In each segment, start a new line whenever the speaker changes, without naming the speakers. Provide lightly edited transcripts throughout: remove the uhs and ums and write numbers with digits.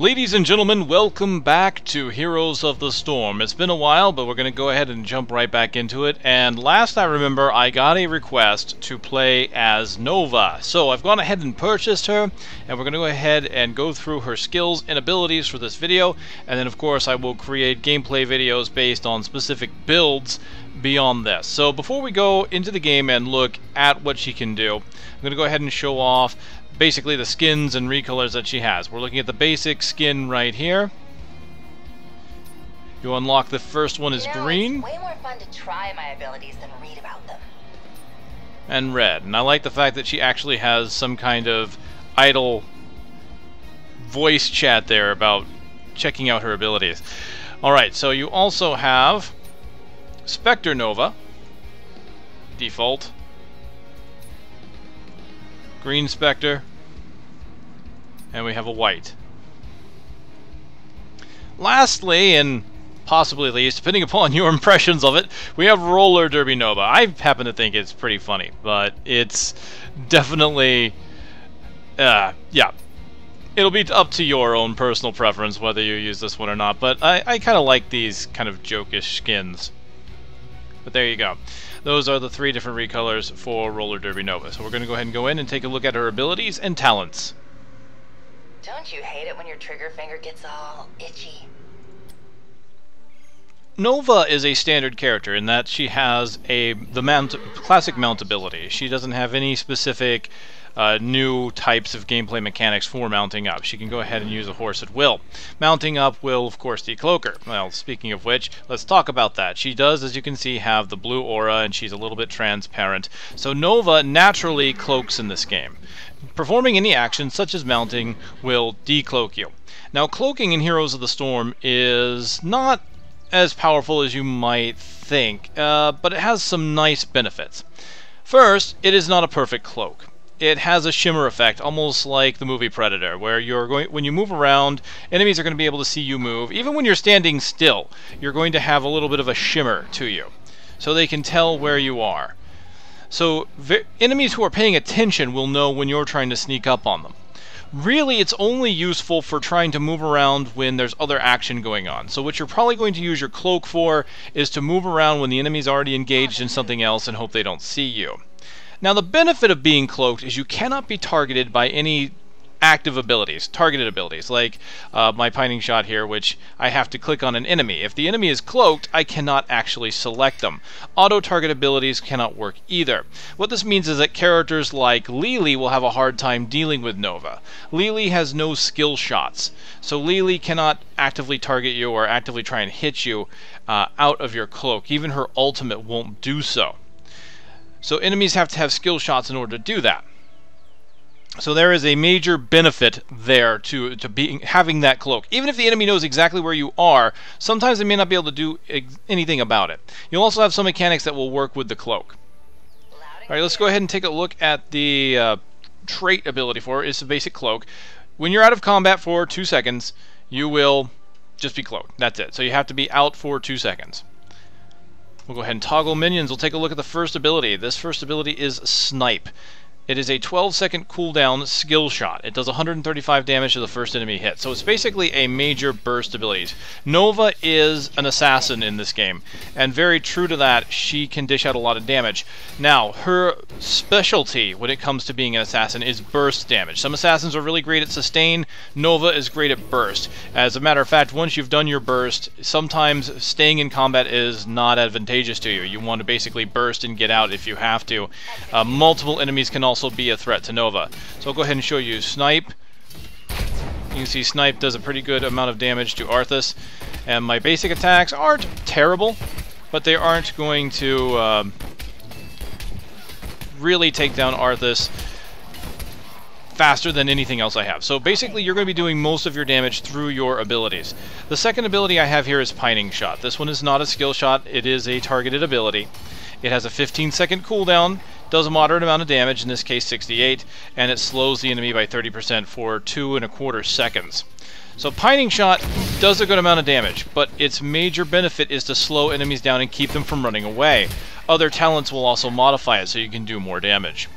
Ladies and gentlemen, welcome back to Heroes of the Storm. It's been a while, but we're going to go ahead and jump right back into it. And last I remember, I got a request to play as Nova. So I've gone ahead and purchased her, and we're going to go ahead and go through her skills and abilities for this video. And then, of course, I will create gameplay videos based on specific builds beyond this. So before we go into the game and look at what she can do, I'm going to go ahead and show off basically the skins and recolors that she has. We're looking at the basic skin right here. You unlock the first one is green.
It's way more fun to try my abilities than read about them.
And red. And I like the fact that she actually has some kind of idle voice chat there about checking out her abilities. Alright, so you also have Spectre Nova. Default. Green Spectre, and we have a white. Lastly, and possibly least, depending upon your impressions of it, we have Roller Derby Nova. I happen to think it's pretty funny, but it's definitely, yeah, it'll be up to your own personal preference whether you use this one or not, but I kind of like these kind of jokish skins. But there you go. Those are the three different recolors for Roller Derby Nova. So we're going to go ahead and go in and take a look at her abilities and talents.
Don't you hate it when your trigger finger gets all itchy?
Nova is a standard character in that she has the classic mount ability. She doesn't have any specific new types of gameplay mechanics for mounting up. She can go ahead and use a horse at will. Mounting up will, of course, decloak her. Well, speaking of which, let's talk about that. She does, as you can see, have the blue aura, and she's a little bit transparent. So Nova naturally cloaks in this game. Performing any action, such as mounting, will decloak you. Now, cloaking in Heroes of the Storm is not as powerful as you might think, but it has some nice benefits. First, it is not a perfect cloak. It has a shimmer effect, almost like the movie Predator, where when you move around, enemies are going to be able to see you move. Even when you're standing still, you're going to have a little bit of a shimmer to you, so they can tell where you are. So enemies who are paying attention will know when you're trying to sneak up on them. Really, it's only useful for trying to move around when there's other action going on. So what you're probably going to use your cloak for is to move around when the enemy's already engaged in something else and hope they don't see you. Now, the benefit of being cloaked is you cannot be targeted by any active abilities, targeted abilities, like my pining shot here, which I have to click on an enemy. If the enemy is cloaked, I cannot actually select them. Auto-target abilities cannot work either. What this means is that characters like Lily will have a hard time dealing with Nova. Lily has no skill shots, so Lily cannot actively target you or actively try and hit you out of your cloak. Even her ultimate won't do so. So enemies have to have skill shots in order to do that. So there is a major benefit there to having that cloak. Even if the enemy knows exactly where you are, sometimes they may not be able to do anything about it. You'll also have some mechanics that will work with the cloak. Alright, let's go ahead and take a look at the trait ability for it. It's a basic cloak. When you're out of combat for 2 seconds, you will just be cloaked. That's it. So you have to be out for 2 seconds. We'll go ahead and toggle minions. We'll take a look at the first ability. This first ability is Snipe. It is a 12-second cooldown skill shot. It does 135 damage to the first enemy hit. So it's basically a major burst ability. Nova is an assassin in this game, and very true to that, she can dish out a lot of damage. Now, her specialty when it comes to being an assassin is burst damage. Some assassins are really great at sustain. Nova is great at burst. As a matter of fact, once you've done your burst, sometimes staying in combat is not advantageous to you. You want to basically burst and get out if you have to. Multiple enemies can also be a threat to Nova. So I'll go ahead and show you Snipe. You can see Snipe does a pretty good amount of damage to Arthas. And my basic attacks aren't terrible, but they aren't going to really take down Arthas faster than anything else I have. So basically you're going to be doing most of your damage through your abilities. The second ability I have here is Pining Shot. This one is not a skill shot, it is a targeted ability. It has a 15-second cooldown, does a moderate amount of damage, in this case 68, and it slows the enemy by 30% for 2¼ seconds. So Pining Shot does a good amount of damage, but its major benefit is to slow enemies down and keep them from running away. Other talents will also modify it so you can do more damage.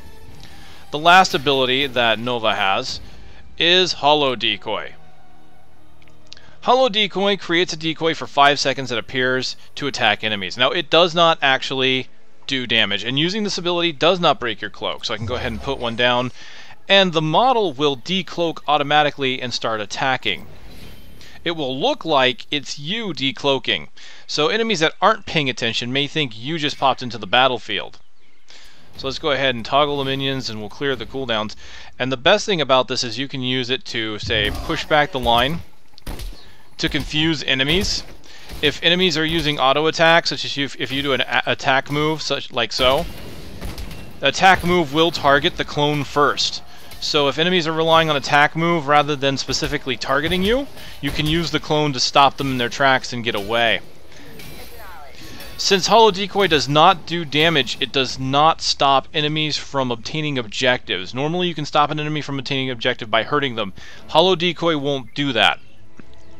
The last ability that Nova has is Hollow Decoy. Hollow Decoy creates a decoy for 5 seconds that appears to attack enemies. Now, it does not actually do damage, and using this ability does not break your cloak. So I can go ahead and put one down, and the model will decloak automatically and start attacking. It will look like it's you decloaking. So enemies that aren't paying attention may think you just popped into the battlefield. So let's go ahead and toggle the minions and we'll clear the cooldowns. And the best thing about this is you can use it to, say, push back the line, to confuse enemies. If enemies are using auto attack, such as if you do an attack move, such like so, the attack move will target the clone first. So if enemies are relying on attack move rather than specifically targeting you, you can use the clone to stop them in their tracks and get away. Since Hollow Decoy does not do damage, it does not stop enemies from obtaining objectives. Normally you can stop an enemy from obtaining an objective by hurting them. Hollow Decoy won't do that.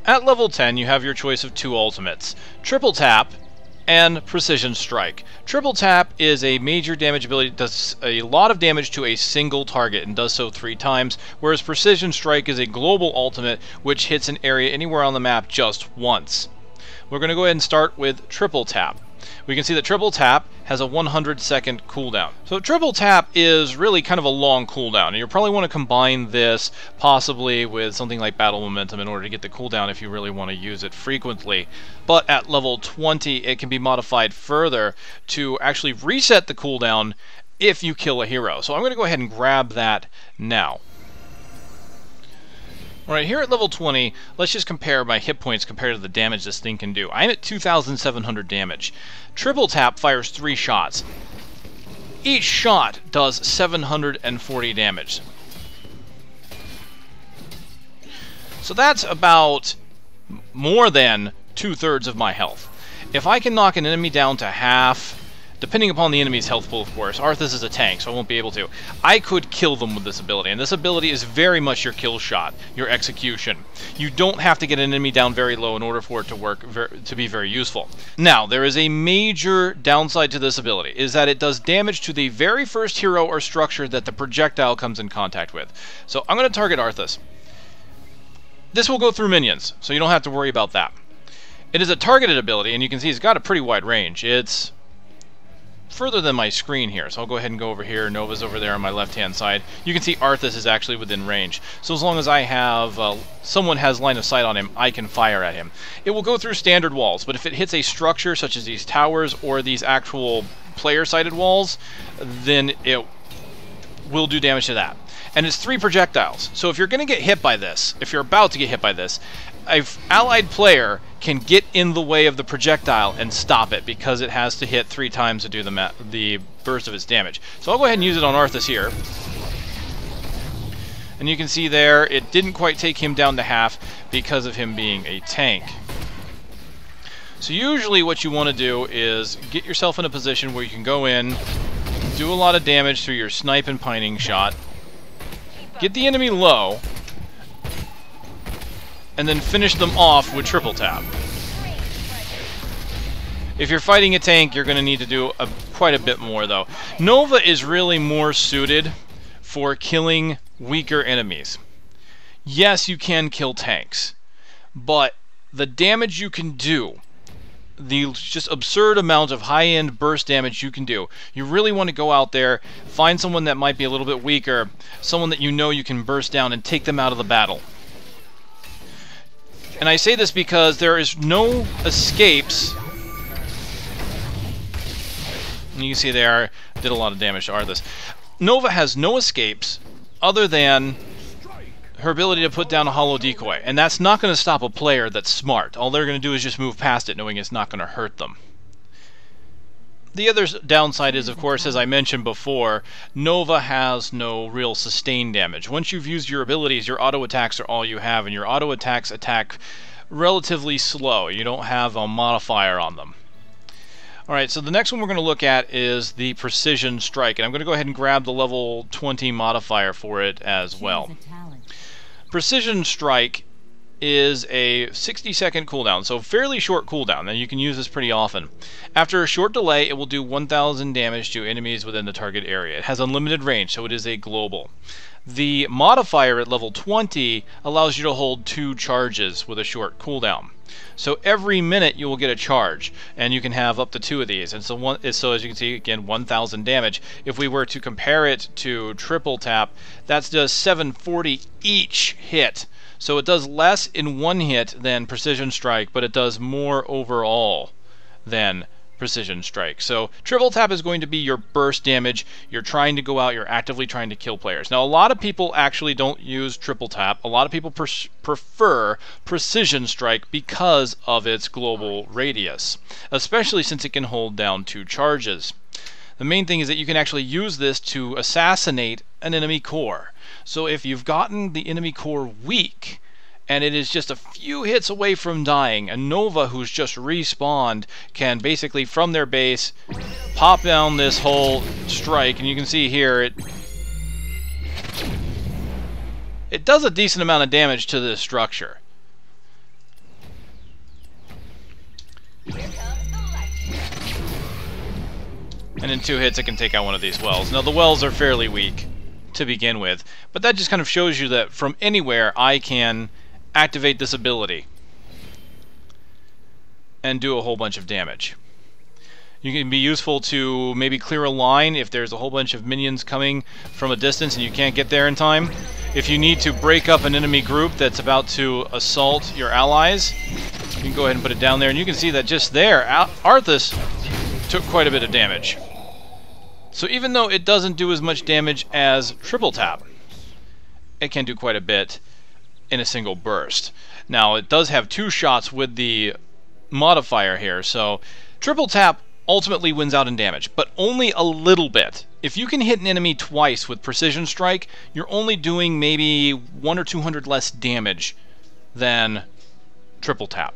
At level 10 you have your choice of 2 ultimates, Triple Tap and Precision Strike. Triple Tap is a major damage ability that does a lot of damage to a single target and does so 3 times, whereas Precision Strike is a global ultimate which hits an area anywhere on the map just once. We're going to go ahead and start with Triple Tap. We can see that Triple Tap has a 100-second cooldown. So Triple Tap is really kind of a long cooldown, and you'll probably want to combine this possibly with something like Battle Momentum in order to get the cooldown if you really want to use it frequently. But at level 20 it can be modified further to actually reset the cooldown if you kill a hero. So I'm going to go ahead and grab that now. Alright, here at level 20, let's just compare my hit points compared to the damage this thing can do. I'm at 2,700 damage. Triple Tap fires 3 shots. Each shot does 740 damage. So that's about more than 2/3 of my health. If I can knock an enemy down to half, depending upon the enemy's health pool, of course. Arthas is a tank, so I won't be able to. I could kill them with this ability, and this ability is very much your kill shot, your execution. You don't have to get an enemy down very low in order for it to work, to be very useful. Now, there is a major downside to this ability, is that it does damage to the very first hero or structure that the projectile comes in contact with. So I'm going to target Arthas. This will go through minions, so you don't have to worry about that. It is a targeted ability, and you can see it's got a pretty wide range. It's further than my screen here, so I'll go ahead and go over here. Nova's over there on my left hand side. You can see Arthas is actually within range, so as long as I have someone has line of sight on him, I can fire at him. It will go through standard walls, but if it hits a structure such as these towers or these actual player sided walls, then it will do damage to that. And it's 3 projectiles, so if you're going to get hit by this, if you're about to get hit by this, an allied player can get in the way of the projectile and stop it, because it has to hit 3 times to do the burst of its damage. So I'll go ahead and use it on Arthas here. And you can see there, it didn't quite take him down to half because of him being a tank. So usually what you want to do is get yourself in a position where you can go in, do a lot of damage through your snipe and pining shot, get the enemy low, and then finish them off with Triple Tap. If you're fighting a tank, you're going to need to do quite a bit more, though. Nova is really more suited for killing weaker enemies. Yes, you can kill tanks, but the damage you can do, the just absurd amount of high-end burst damage you can do, you really want to go out there, find someone that might be a little bit weaker, someone that you know you can burst down and take them out of the battle. And I say this because there is no escapes. And you can see there, did a lot of damage to Arthas. Nova has no escapes other than her ability to put down a Hollow Decoy. And that's not going to stop a player that's smart. All they're going to do is just move past it, knowing it's not going to hurt them. The other downside is, of course, as I mentioned before, Nova has no real sustained damage. Once you've used your abilities, your auto attacks are all you have, and your auto attacks attack relatively slow. You don't have a modifier on them. Alright, so the next one we're going to look at is the Precision Strike, and I'm going to go ahead and grab the level 20 modifier for it as well. Precision Strike is a 60-second cooldown, so fairly short cooldown, and you can use this pretty often. After a short delay, it will do 1,000 damage to enemies within the target area. It has unlimited range, so it is a global. The modifier at level 20 allows you to hold 2 charges with a short cooldown. So every minute you will get a charge, and you can have up to 2 of these. And so as you can see, again, 1,000 damage. If we were to compare it to triple tap, that does 740 each hit. So it does less in one hit than Precision Strike, but it does more overall than Precision Strike. So triple tap is going to be your burst damage. You're trying to go out, you're actively trying to kill players. Now, a lot of people actually don't use triple tap. A lot of people prefer Precision Strike because of its global radius, especially since it can hold down 2 charges. The main thing is that you can actually use this to assassinate an enemy core. So if you've gotten the enemy core weak, and it is just a few hits away from dying, a Nova who's just respawned can basically, from their base, pop down this whole strike, and you can see here it does a decent amount of damage to this structure. And in 2 hits it can take out one of these wells. Now the wells are fairly weak to begin with, but that just kind of shows you that from anywhere I can activate this ability and do a whole bunch of damage. You can be useful to maybe clear a line if there's a whole bunch of minions coming from a distance and you can't get there in time. If you need to break up an enemy group that's about to assault your allies, you can go ahead and put it down there, and you can see that just there, Arthas took quite a bit of damage. So even though it doesn't do as much damage as triple tap, it can do quite a bit in a single burst. Now, it does have 2 shots with the modifier here, so triple tap ultimately wins out in damage, but only a little bit. If you can hit an enemy twice with Precision Strike, you're only doing maybe 100 or 200 less damage than triple tap.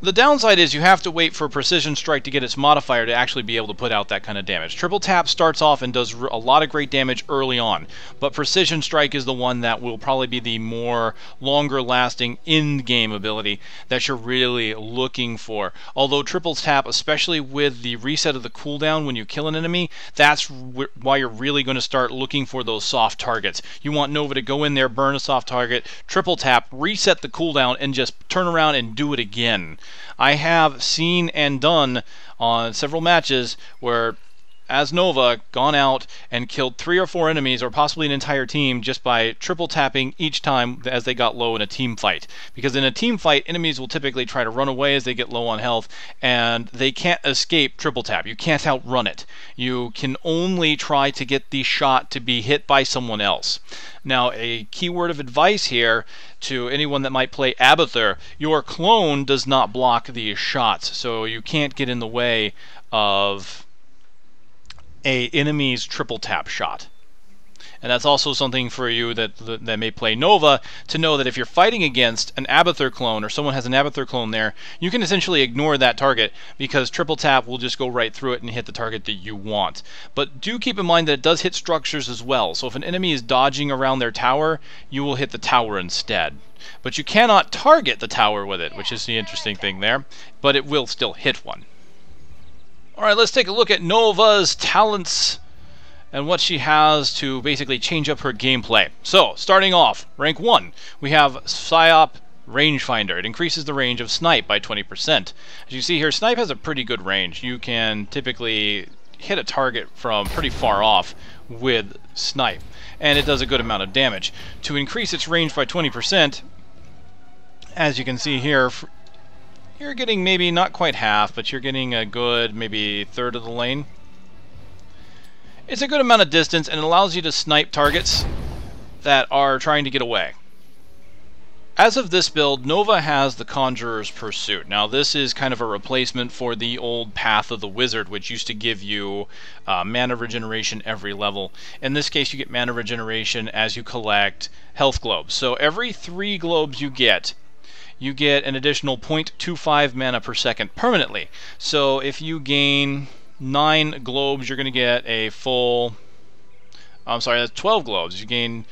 The downside is you have to wait for Precision Strike to get its modifier to actually be able to put out that kind of damage. Triple tap starts off and does a lot of great damage early on, but Precision Strike is the one that will probably be the more longer lasting in-game ability that you're really looking for. Although triple tap, especially with the reset of the cooldown when you kill an enemy, that's why you're really going to start looking for those soft targets. You want Nova to go in there, burn a soft target, triple tap, reset the cooldown, and just turn around and do it again. I have seen and done on several matches where, as Nova, gone out and killed 3 or 4 enemies, or possibly an entire team, just by triple tapping each time as they got low in a team fight. Because in a team fight, enemies will typically try to run away as they get low on health, and they can't escape triple tap. You can't outrun it. You can only try to get the shot to be hit by someone else. Now, a key word of advice here to anyone that might play Abathur: your clone does not block these shots, so you can't get in the way of a enemy's triple tap shot. And that's also something for you that may play Nova to know, that if you're fighting against an Abathur clone, or someone has an Abathur clone there, you can essentially ignore that target because triple tap will just go right through it and hit the target that you want. But do keep in mind that it does hit structures as well. So if an enemy is dodging around their tower, you will hit the tower instead. But you cannot target the tower with it, which is the interesting thing there, but it will still hit one. Alright, let's take a look at Nova's talents and what she has to basically change up her gameplay. So, starting off, rank 1, we have Psyop Rangefinder. It increases the range of Snipe by 20%. As you see here, Snipe has a pretty good range. You can typically hit a target from pretty far off with Snipe, and it does a good amount of damage. To increase its range by 20%, as you can see here, you're getting maybe not quite half, but you're getting a good maybe third of the lane. It's a good amount of distance, and it allows you to snipe targets that are trying to get away. As of this build, Nova has the Conjurer's Pursuit. Now, this is kind of a replacement for the old Path of the Wizard, which used to give you mana regeneration every level. In this case, you get mana regeneration as you collect health globes. So every 3 globes you get an additional 0.25 mana per second permanently. So if you gain 9 globes, you're going to get a full... I'm sorry, that's 12 globes. You gain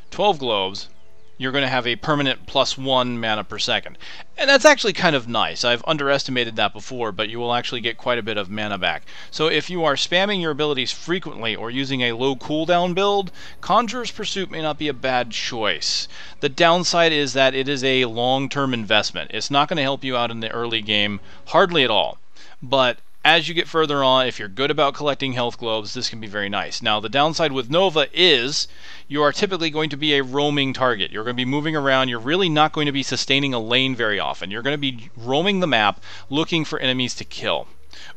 12 globes, you're going to have a permanent +1 mana per second. And that's actually kind of nice. I've underestimated that before, but you will actually get quite a bit of mana back. So if you are spamming your abilities frequently or using a low cooldown build, Conjurer's Pursuit may not be a bad choice. The downside is that it is a long-term investment. It's not going to help you out in the early game, hardly at all. But as you get further on, if you're good about collecting health globes, this can be very nice. Now, the downside with Nova is you are typically going to be a roaming target. You're going to be moving around. You're really not going to be sustaining a lane very often. You're going to be roaming the map looking for enemies to kill,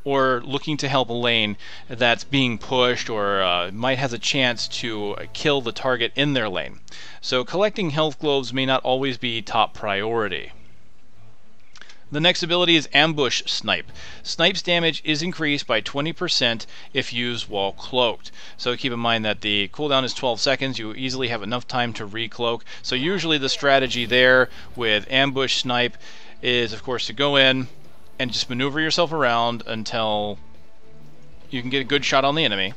or looking to help a lane that's being pushed or might has a chance to kill the target in their lane. So collecting health globes may not always be top priority. The next ability is Ambush Snipe. Snipe's damage is increased by 20% if used while cloaked. So keep in mind that the cooldown is 12 seconds. You easily have enough time to recloak. So usually the strategy there with Ambush Snipe is, of course, to go in and just maneuver yourself around until you can get a good shot on the enemy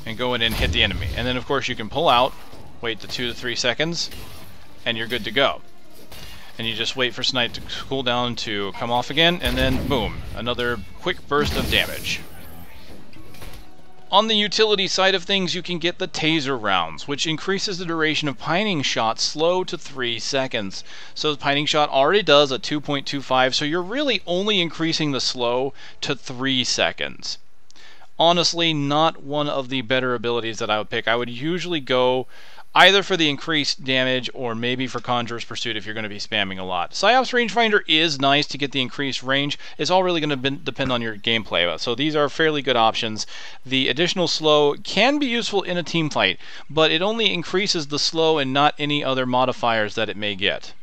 and go in and hit the enemy. And then, of course, you can pull out, wait the 2 to 3 seconds, and you're good to go. And you just wait for Snipe to cool down to come off again, and then boom, another quick burst of damage. On the utility side of things, you can get the Taser rounds, which increases the duration of Pining Shot slow to 3 seconds. So the Pining Shot already does a 2.25, so you're really only increasing the slow to 3 seconds. Honestly, not one of the better abilities that I would pick. I would usually go either for the increased damage or maybe for Conjurer's Pursuit if you're going to be spamming a lot. Psyops Rangefinder is nice to get the increased range. It's all really going to depend on your gameplay. So these are fairly good options. The additional slow can be useful in a team fight, but it only increases the slow and not any other modifiers that it may get.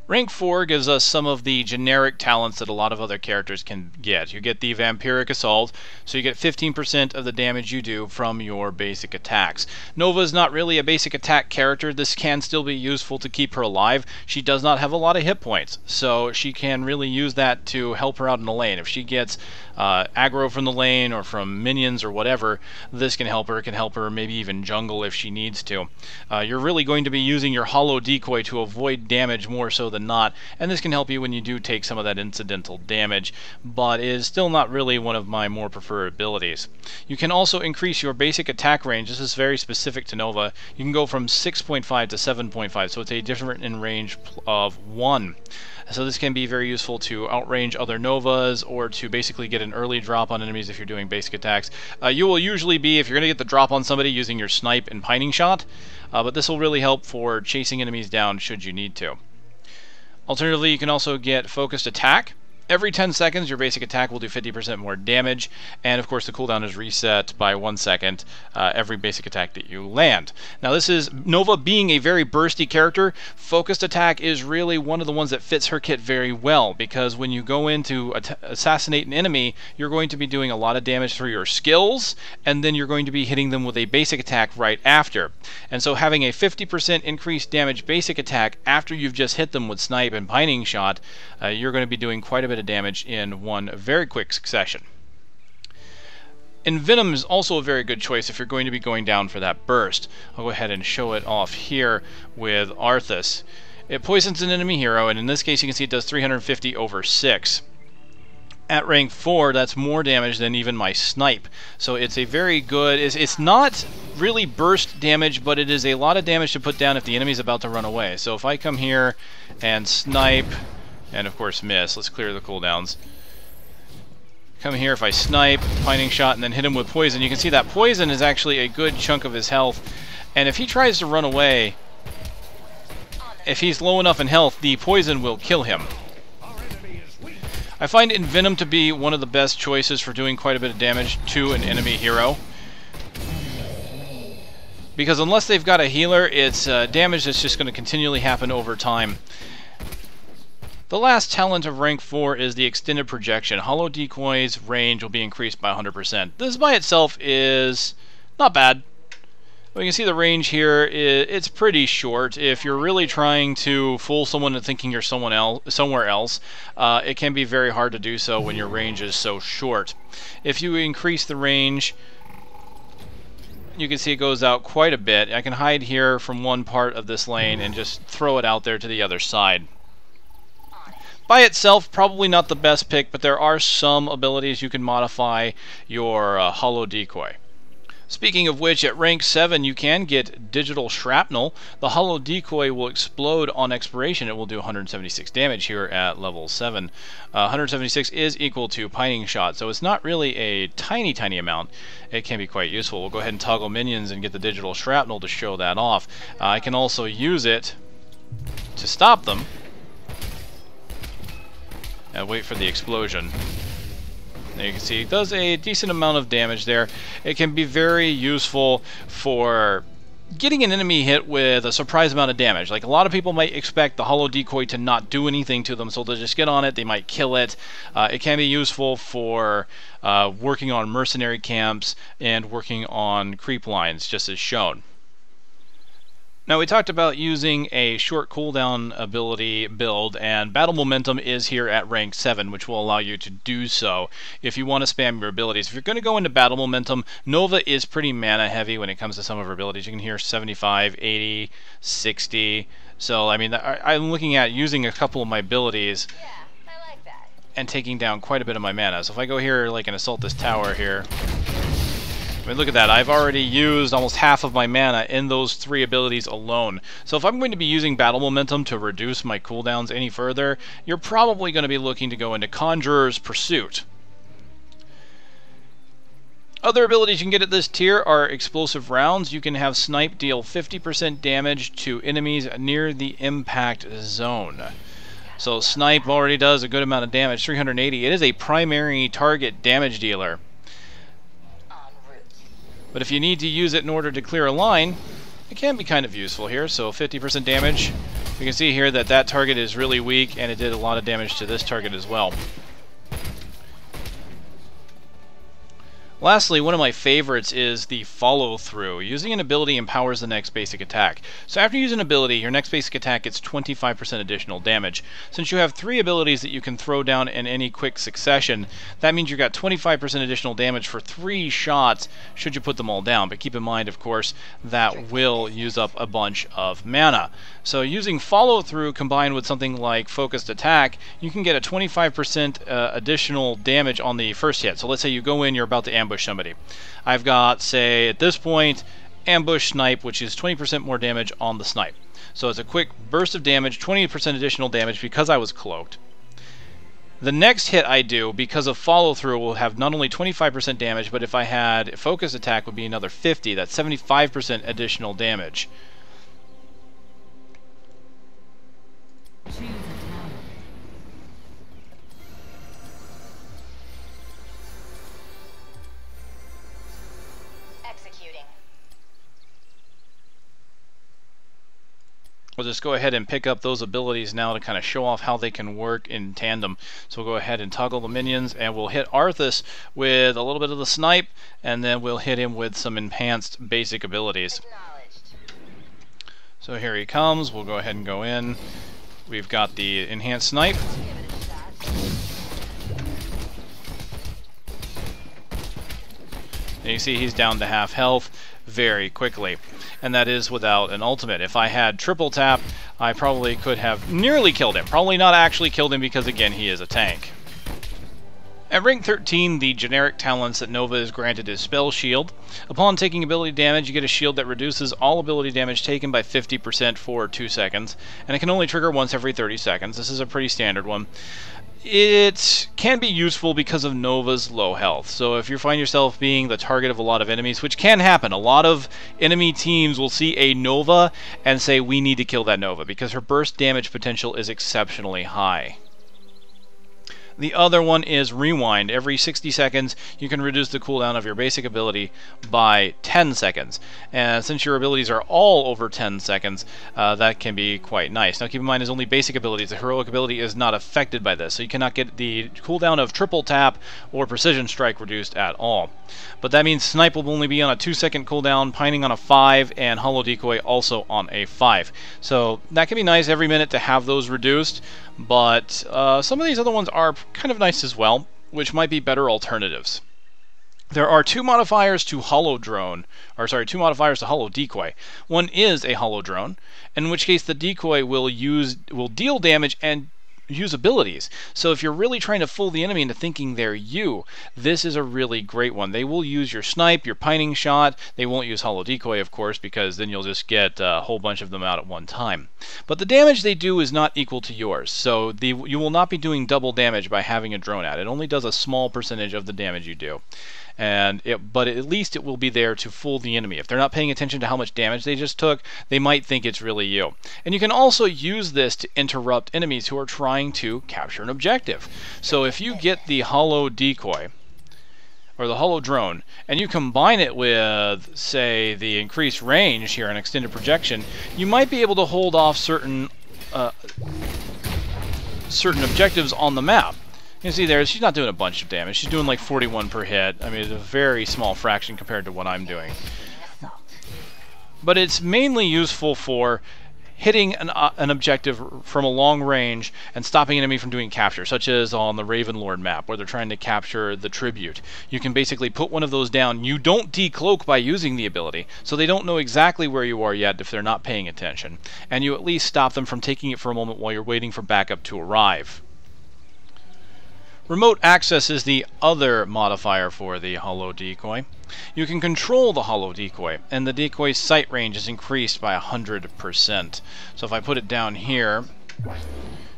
Rank 4 gives us some of the generic talents that a lot of other characters can get. You get the Vampiric Assault, so you get 15% of the damage you do from your basic attacks. Nova is not really a basic attack character. This can still be useful to keep her alive. She does not have a lot of hit points, so she can really use that to help her out in the lane. If she gets aggro from the lane or from minions or whatever, this can help her. It can help her maybe even jungle if she needs to. You're really going to be using your Hollow Decoy to avoid damage more so than not, and this can help you when you do take some of that incidental damage, but it is still not really one of my more preferred abilities. You can also increase your basic attack range. This is very specific to Nova. You can go from 6.5 to 7.5, so it's a different in range of 1. So this can be very useful to outrange other Novas or to basically get an early drop on enemies if you're doing basic attacks. You will usually be, if you're going to get the drop on somebody, using your Snipe and Pining Shot, but this will really help for chasing enemies down should you need to. Alternatively, you can also get Focused Attack. Every 10 seconds, your basic attack will do 50% more damage, and of course the cooldown is reset by 1 second every basic attack that you land. Now this is Nova being a very bursty character. Focused Attack is really one of the ones that fits her kit very well, because when you go in to assassinate an enemy, you're going to be doing a lot of damage through your skills, and then you're going to be hitting them with a basic attack right after. And so having a 50% increased damage basic attack after you've just hit them with Snipe and Pining Shot, you're going to be doing quite a bit of damage in one very quick succession. Envenom is also a very good choice if you're going to be going down for that burst. I'll go ahead and show it off here with Arthas. It poisons an enemy hero, and in this case you can see it does 350 over 6. At rank 4, that's more damage than even my Snipe. So it's a very good... It's not really burst damage, but it is a lot of damage to put down if the enemy's about to run away. So if I come here and Snipe, and of course miss, let's clear the cooldowns. Come here, if I Snipe, Pining Shot, and then hit him with poison, you can see that poison is actually a good chunk of his health. And if he tries to run away, if he's low enough in health, the poison will kill him. I find Envenom to be one of the best choices for doing quite a bit of damage to an enemy hero, because unless they've got a healer, it's damage that's just going to continually happen over time. The last talent of rank 4 is the Extended Projection. Hollow Decoy's range will be increased by 100%. This by itself is not bad. Well, you can see the range here, it's pretty short. If you're really trying to fool someone into thinking you're somewhere else, it can be very hard to do so when your range is so short. If you increase the range You can see it goes out quite a bit. I can hide here from one part of this lane and just throw it out there to the other side. By itself, probably not the best pick, but there are some abilities you can modify your hollow decoy. Speaking of which, at rank 7 you can get digital shrapnel. The hollow decoy will explode on expiration. It will do 176 damage here at level 7. 176 is equal to pining shot, so it's not really a tiny amount. It can be quite useful. We'll go ahead and toggle minions and get the digital shrapnel to show that off. I can also use it to stop them and wait for the explosion. There you can see it does a decent amount of damage there. It can be very useful for getting an enemy hit with a surprise amount of damage. Like, a lot of people might expect the hollow decoy to not do anything to them, so they'll just get on it, they might kill it. It can be useful for working on mercenary camps and working on creep lines, just as shown. Now, we talked about using a short cooldown ability build, and Battle Momentum is here at rank 7, which will allow you to do so if you want to spam your abilities. If you're going to go into Battle Momentum, Nova is pretty mana heavy when it comes to some of her abilities. You can hear 75, 80, 60. So, I mean, I'm looking at using a couple of my abilities and taking down quite a bit of my mana. So if I go here, like, and assault this tower here, I mean, look at that. I've already used almost half of my mana in those 3 abilities alone. So if I'm going to be using Battle Momentum to reduce my cooldowns any further, you're probably going to be looking to go into Conjurer's Pursuit. Other abilities you can get at this tier are Explosive Rounds. You can have Snipe deal 50% damage to enemies near the impact zone. So Snipe already does a good amount of damage, 380. It is a primary target damage dealer. But if you need to use it in order to clear a line, it can be kind of useful here. So 50% damage. You can see here that that target is really weak, and it did a lot of damage to this target as well. Lastly, one of my favorites is the follow-through. Using an ability empowers the next basic attack. So after you use an ability, your next basic attack gets 25% additional damage. Since you have 3 abilities that you can throw down in any quick succession, that means you've got 25% additional damage for 3 shots should you put them all down. But keep in mind, of course, that will use up a bunch of mana. So using follow-through combined with something like focused attack, you can get a 25% additional damage on the first hit. So let's say you go in, you're about to ambush somebody. I've got, say, at this point, ambush snipe, which is 20% more damage on the snipe. So it's a quick burst of damage, 20% additional damage because I was cloaked. The next hit I do, because of follow-through, will have not only 25% damage, but if I had focus attack, would be another 50. That's 75% additional damage. We'll just go ahead and pick up those abilities now to kind of show off how they can work in tandem. So we'll go ahead and toggle the minions, and we'll hit Arthas with a little bit of the snipe, and then we'll hit him with some enhanced basic abilities. So here he comes. We'll go ahead and go in. We've got the enhanced snipe. And you see he's down to half health very quickly, and that is without an ultimate. If I had triple tap, I probably could have nearly killed him. Probably not actually killed him because, again, he is a tank. At rank 13, the generic talents that Nova is granted is Spell Shield. Upon taking ability damage, you get a shield that reduces all ability damage taken by 50% for 2 seconds, and it can only trigger once every 30 seconds. This is a pretty standard one. It can be useful because of Nova's low health. So if you find yourself being the target of a lot of enemies, which can happen, a lot of enemy teams will see a Nova and say, we need to kill that Nova, because her burst damage potential is exceptionally high. The other one is Rewind. Every 60 seconds, you can reduce the cooldown of your basic ability by 10 seconds. And since your abilities are all over 10 seconds, that can be quite nice. Now keep in mind, it's only basic abilities. The heroic ability is not affected by this, so you cannot get the cooldown of Triple Tap or Precision Strike reduced at all. But that means Snipe will only be on a 2-second cooldown, Pining on a 5, and Hollow Decoy also on a 5. So that can be nice every minute to have those reduced, but some of these other ones are kind of nice as well, which might be better alternatives. There are two modifiers to hollow drone, or sorry, two modifiers to hollow decoy. One is a hollow drone, in which case the decoy will deal damage and use abilities. So if you're really trying to fool the enemy into thinking they're you, this is a really great one. They will use your snipe, your pining shot. They won't use hollow decoy, of course, because then you'll just get a whole bunch of them out at one time. But the damage they do is not equal to yours, so you will not be doing double damage by having a drone out. It only does a small percentage of the damage you do. But at least it will be there to fool the enemy. If they're not paying attention to how much damage they just took, they might think it's really you. And you can also use this to interrupt enemies who are trying to capture an objective. So if you get the hollow decoy, or the hollow drone, and you combine it with, say, the increased range here and extended projection, you might be able to hold off certain objectives on the map. You can see there, she's not doing a bunch of damage. She's doing like 41 per hit. I mean, it's a very small fraction compared to what I'm doing. But it's mainly useful for hitting an objective from a long range and stopping an enemy from doing capture, such as on the Ravenlord map, where they're trying to capture the tribute. You can basically put one of those down. You don't decloak by using the ability, so they don't know exactly where you are yet if they're not paying attention. And you at least stop them from taking it for a moment while you're waiting for backup to arrive. Remote access is the other modifier for the hollow decoy. You can control the hollow decoy, and the decoy's sight range is increased by 100%. So if I put it down here,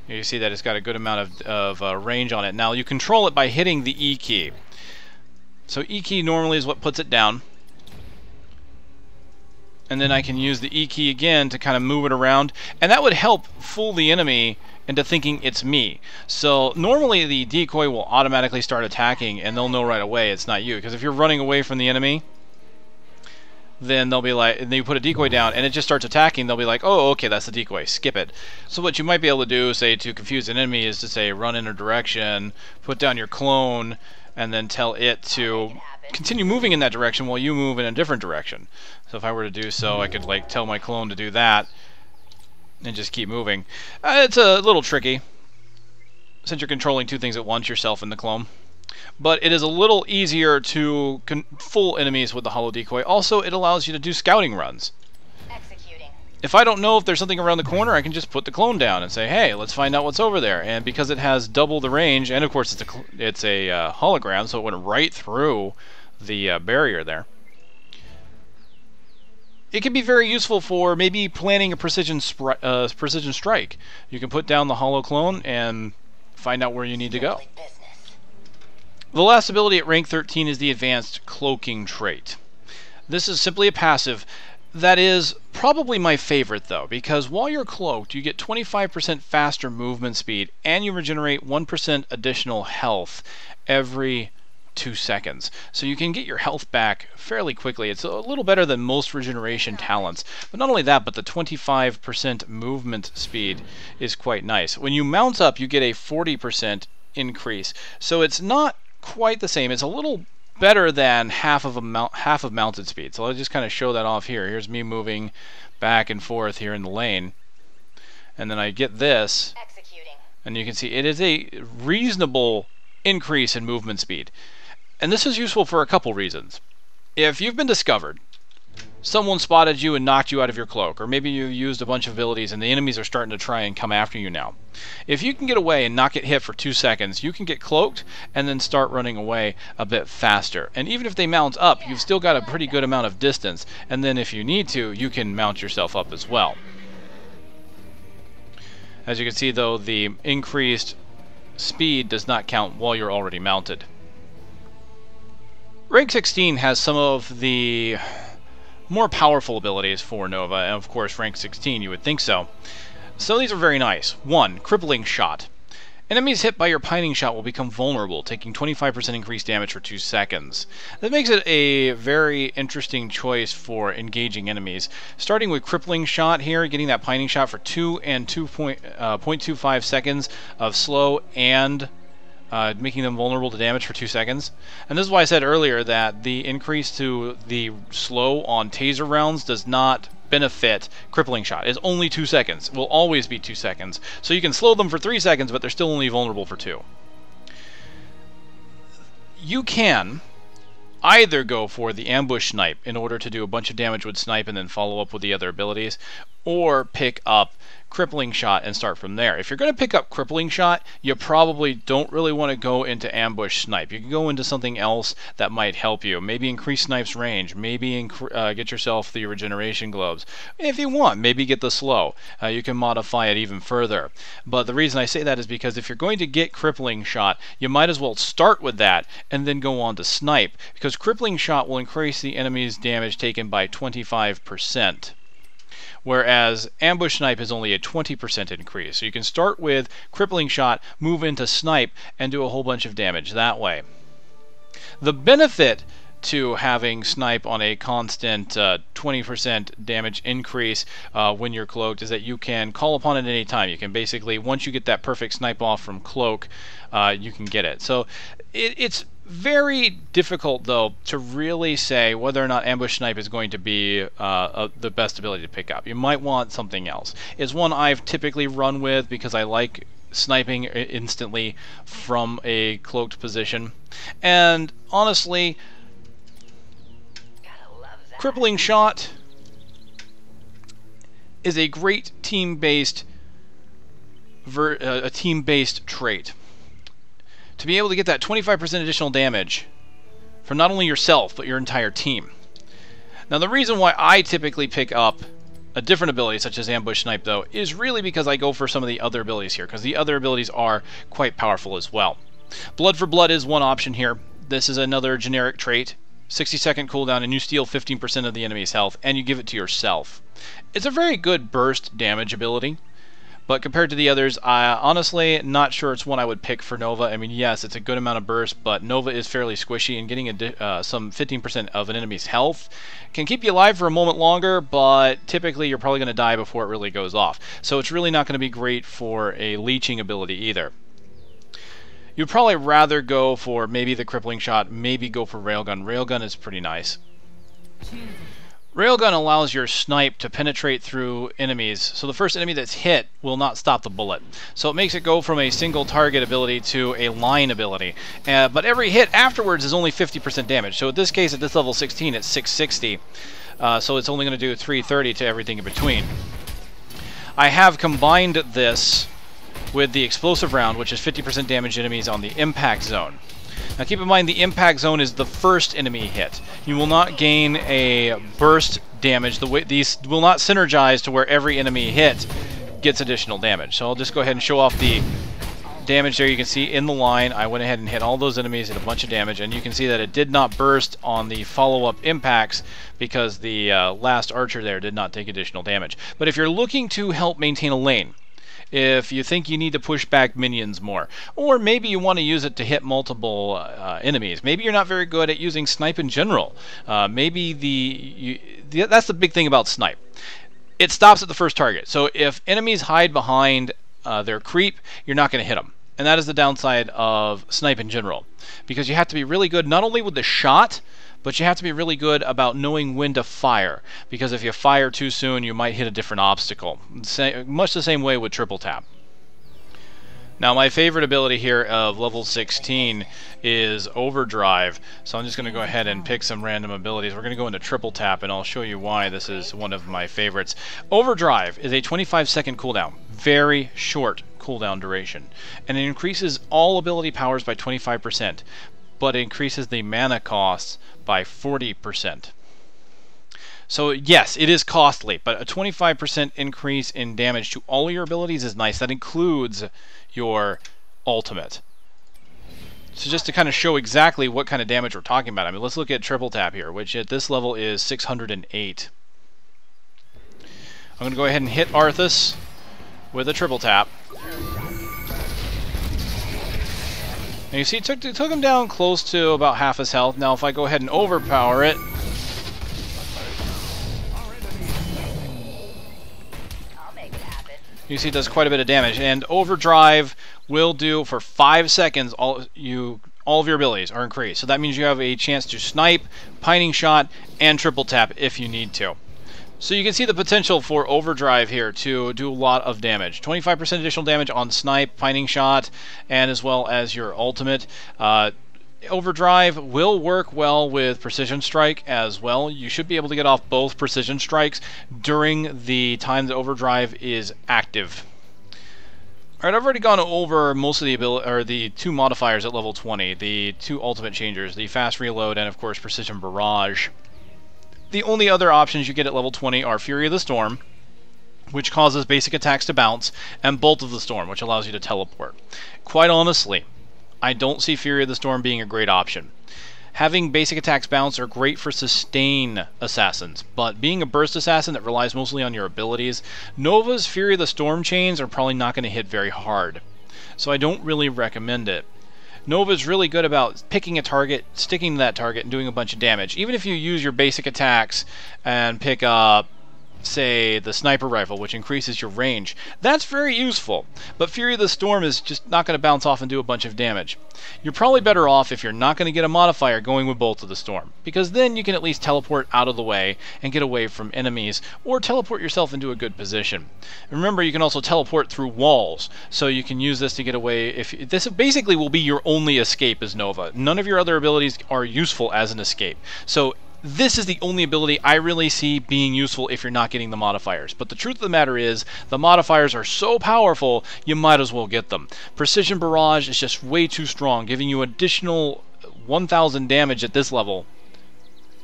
you see that it's got a good amount of range on it. Now you control it by hitting the E key. So E key normally is what puts it down. And then I can use the E key again to kind of move it around, and that would help fool the enemy into thinking it's me. So normally the decoy will automatically start attacking and they'll know right away it's not you, because if you're running away from the enemy, then they'll be like, and then you put a decoy down and it just starts attacking, they'll be like, oh, okay, that's the decoy, skip it. So what you might be able to do, say, to confuse an enemy is to say run in a direction, put down your clone, and then tell it to continue moving in that direction while you move in a different direction. So if I were to do so, I could like tell my clone to do that and just keep moving. It's a little tricky since you're controlling two things at once, yourself and the clone. But it is a little easier to fool enemies with the hollow decoy. Also, it allows you to do scouting runs.
Executing.
If I don't know if there's something around the corner, I can just put the clone down and say, hey, let's find out what's over there. And because it has double the range, and of course it's a hologram, so it went right through the barrier there. It can be very useful for maybe planning a precision strike. You can put down the hollow clone and find out where you need to go. The last ability at rank 13 is the advanced cloaking trait. This is simply a passive that is probably my favorite though, because while you're cloaked you get 25% faster movement speed and you regenerate 1% additional health every 2 seconds. So you can get your health back fairly quickly. It's a little better than most regeneration talents. But not only that, but the 25% movement speed is quite nice. When you mount up, you get a 40% increase. So it's not quite the same. It's a little better than half of mounted speed. So I'll just kind of show that off here. Here's me moving back and forth here in the lane. And then I get this.
Executing.
And you can see it is a reasonable increase in movement speed. And this is useful for a couple reasons. If you've been discovered, someone spotted you and knocked you out of your cloak, or maybe you used a bunch of abilities and the enemies are starting to try and come after you now. If you can get away and not get hit for 2 seconds, you can get cloaked and then start running away a bit faster. And even if they mount up, you've still got a pretty good amount of distance, and then if you need to, you can mount yourself up as well. As you can see though, the increased speed does not count while you're already mounted. Rank 16 has some of the more powerful abilities for Nova, and of course rank 16 you would think so. So these are very nice. 1. Crippling Shot. Enemies hit by your pining shot will become vulnerable, taking 25% increased damage for 2 seconds. That makes it a very interesting choice for engaging enemies. Starting with Crippling Shot here, getting that pining shot for 2 and 0.25 seconds of slow and making them vulnerable to damage for 2 seconds. And this is why I said earlier that the increase to the slow on taser rounds does not benefit Crippling Shot. It's only 2 seconds. It will always be 2 seconds. So you can slow them for 3 seconds, but they're still only vulnerable for 2. You can either go for the ambush snipe in order to do a bunch of damage with snipe and then follow up with the other abilities, or pick up crippling shot and start from there. If you're going to pick up crippling shot, you probably don't really want to go into ambush snipe. You can go into something else that might help you. Maybe increase snipe's range. Maybe get yourself the regeneration globes. If you want, maybe get the slow. You can modify it even further. But the reason I say that is because if you're going to get crippling shot, you might as well start with that and then go on to snipe, because crippling shot will increase the enemy's damage taken by 25%. Whereas ambush snipe is only a 20% increase. So you can start with crippling shot, move into snipe, and do a whole bunch of damage that way. The benefit to having snipe on a constant 20% damage increase when you're cloaked is that you can call upon it at any time. You can basically, once you get that perfect snipe off from cloak, you can get it. So it's very difficult, though, to really say whether or not ambush snipe is going to be the best ability to pick up. You might want something else. It's one I've typically run with because I like sniping instantly from a cloaked position. And honestly, crippling shot is a great team-based trait. To be able to get that 25% additional damage from not only yourself, but your entire team. Now, the reason why I typically pick up a different ability, such as ambush snipe, though, is really because I go for some of the other abilities here, because the other abilities are quite powerful as well. Blood for blood is one option here. This is another generic trait. 60-second cooldown, and you steal 15% of the enemy's health, and you give it to yourself. It's a very good burst damage ability. But compared to the others, honestly, not sure it's one I would pick for Nova. I mean, yes, it's a good amount of burst, but Nova is fairly squishy, and getting some 15% of an enemy's health can keep you alive for a moment longer, but typically you're probably going to die before it really goes off. So it's really not going to be great for a leeching ability either. You'd probably rather go for maybe the crippling shot, maybe go for railgun. Railgun is pretty nice. Railgun allows your snipe to penetrate through enemies, so the first enemy that's hit will not stop the bullet. So it makes it go from a single target ability to a line ability. But every hit afterwards is only 50% damage. So in this case, at this level 16, it's 660. So it's only going to do 330 to everything in between. I have combined this with the explosive round, which is 50% damage enemies on the impact zone. Now keep in mind, the impact zone is the first enemy hit. You will not gain a burst damage. These will not synergize to where every enemy hit gets additional damage. So I'll just go ahead and show off the damage there. You can see in the line, I went ahead and hit all those enemies, did a bunch of damage, and you can see that it did not burst on the follow-up impacts because the last archer there did not take additional damage. But if you're looking to help maintain a lane, if you think you need to push back minions more, or maybe you want to use it to hit multiple enemies. Maybe you're not very good at using snipe in general. Maybe that's the big thing about snipe. It stops at the first target. So if enemies hide behind their creep, you're not going to hit them. And that is the downside of snipe in general, because you have to be really good not only with the shot, but you have to be really good about knowing when to fire, because if you fire too soon, you might hit a different obstacle. Much the same way with triple tap. Now, my favorite ability here of level 16 is Overdrive, so I'm just going to go ahead and pick some random abilities. We're going to go into triple tap, and I'll show you why this is one of my favorites. Overdrive is a 25-second cooldown, very short cooldown duration, and it increases all ability powers by 25%. But it increases the mana costs by 40%. So yes, it is costly, but a 25% increase in damage to all your abilities is nice. That includes your ultimate. So just to kind of show exactly what kind of damage we're talking about, I mean, let's look at triple tap here, which at this level is 608. I'm going to go ahead and hit Arthas with a triple tap. And you see, it took him down close to about half his health. Now, if I go ahead and overpower it, you see it does quite a bit of damage. And Overdrive will do, for 5 seconds, all of your abilities are increased. So that means you have a chance to snipe, pining shot, and triple tap if you need to. So you can see the potential for Overdrive here to do a lot of damage. 25% additional damage on snipe, pining shot, and as well as your ultimate. Overdrive will work well with Precision Strike as well. You should be able to get off both Precision Strikes during the time that Overdrive is active. Alright, I've already gone over most of the two modifiers at level 20, the two ultimate changers, the Fast Reload and of course Precision Barrage. The only other options you get at level 20 are Fury of the Storm, which causes basic attacks to bounce, and Bolt of the Storm, which allows you to teleport. Quite honestly, I don't see Fury of the Storm being a great option. Having basic attacks bounce are great for sustain assassins, but being a burst assassin that relies mostly on your abilities, Nova's Fury of the Storm chains are probably not going to hit very hard. So I don't really recommend it. Nova's really good about picking a target, sticking to that target, and doing a bunch of damage. Even if you use your basic attacks and pick up, say, the sniper rifle, which increases your range, that's very useful. But Fury of the Storm is just not going to bounce off and do a bunch of damage. You're probably better off, if you're not going to get a modifier, going with Bolt of the Storm, because then you can at least teleport out of the way and get away from enemies, or teleport yourself into a good position. Remember, you can also teleport through walls, so you can use this to get away. This basically will be your only escape as Nova. None of your other abilities are useful as an escape. So this is the only ability I really see being useful if you're not getting the modifiers. But the truth of the matter is, the modifiers are so powerful, you might as well get them. Precision Barrage is just way too strong, giving you additional 1000 damage at this level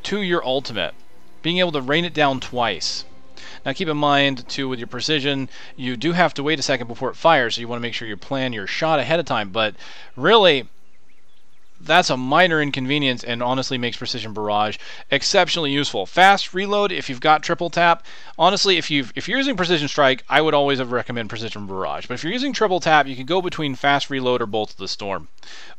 to your ultimate, being able to rain it down twice. Now keep in mind, too, with your precision, you do have to wait a second before it fires, so you want to make sure you plan your shot ahead of time. But really, that's a minor inconvenience and honestly makes Precision Barrage exceptionally useful. Fast Reload, if you've got triple tap, honestly, if you're using Precision Strike, I would always recommend Precision Barrage. But if you're using triple tap, you can go between Fast Reload or Bolt of the Storm.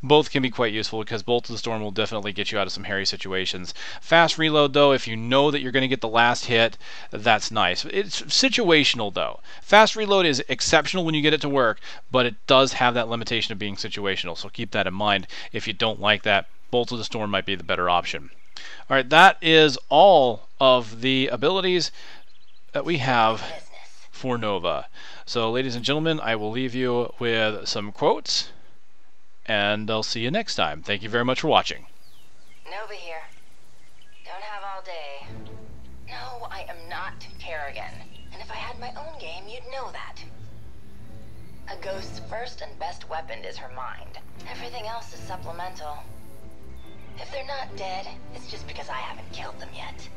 Both can be quite useful because Bolt of the Storm will definitely get you out of some hairy situations. Fast Reload, though, if you know that you're going to get the last hit, that's nice. It's situational, though. Fast Reload is exceptional when you get it to work, but it does have that limitation of being situational, so keep that in mind. If you don't like that, Bolt of the Storm might be the better option. Alright, that is all of the abilities that we have for Nova. So, ladies and gentlemen, I will leave you with some quotes, and I'll see you next time. Thank you very much for watching.
Nova here. Don't have all day. No, I am not Kerrigan. And if I had my own game, you'd know that. A ghost's first and best weapon is her mind. Everything else is supplemental. If they're not dead, it's just because I haven't killed them yet.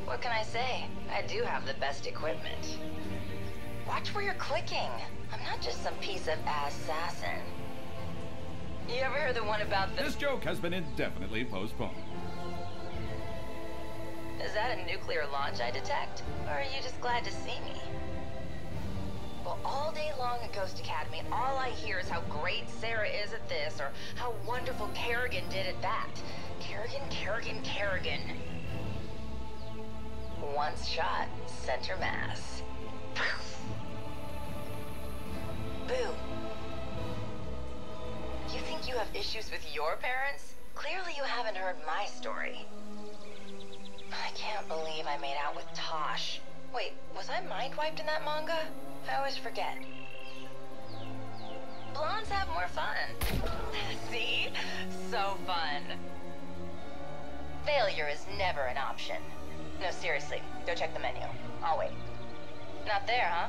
What can I say? I do have the best equipment. Watch where you're clicking. I'm not just some piece of assassin. You ever heard the one about the...
This joke has been indefinitely postponed.
Is that a nuclear launch I detect? Or are you just glad to see me? Well, all day long at Ghost Academy, all I hear is how great Sarah is at this, or how wonderful Kerrigan did at that. Kerrigan, Kerrigan, Kerrigan. Once shot, center mass. Boo. You think you have issues with your parents? Clearly you haven't heard my story. I can't believe I made out with Tosh. Wait, was I mind-wiped in that manga? I always forget. Blondes have more fun. See? So fun. Failure is never an option. No, seriously, go check the menu. I'll wait. Not there, huh?